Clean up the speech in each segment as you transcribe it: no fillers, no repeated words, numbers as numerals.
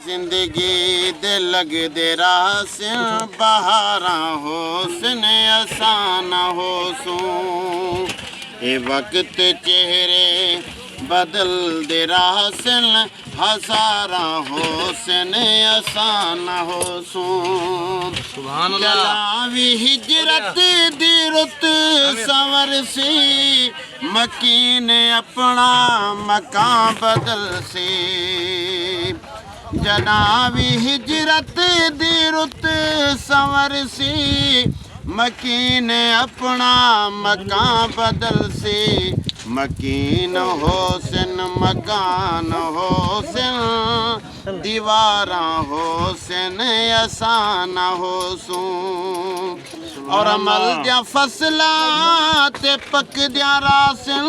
जिंदगी दे लगदे रासिन बहारा होसन असाना हो सूं ए वक्त चेहरे बदल दे रासिन हजारा होसन असाना हो सूं सुभान अल्लाह। जलावी हिजरत दी रुत संवर सी मकीन अपना मकान बदल सी जनावी हिजरत दी रुत संवर सी मकीन अपना मकान बदल सी मकीन होसन मकान होसन दीवारा होसन असाना हो सूं और अमल दिया फसला ते पक दिया रासिन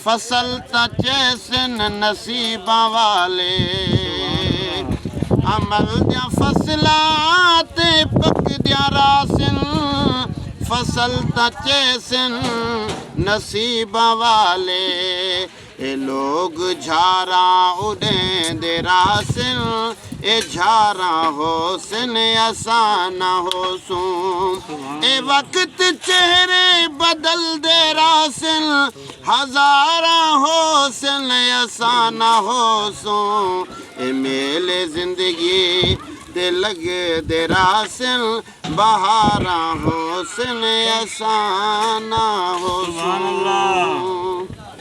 फसल तचेसन नसीबा वाले अमल दिया फसला ते पक दिया रासिन फसल तचेसन नसीबा वाले ए लोग झारा उड़ें दे रासिन ए झारा होसन असाना हो सूं ए वक्त चेहरे बदल दे रासिन हजारा होसन असाना हो सूं ए मेले जिंदगी दे लगे दे रासिन बहारा होसन असाना हो सूं।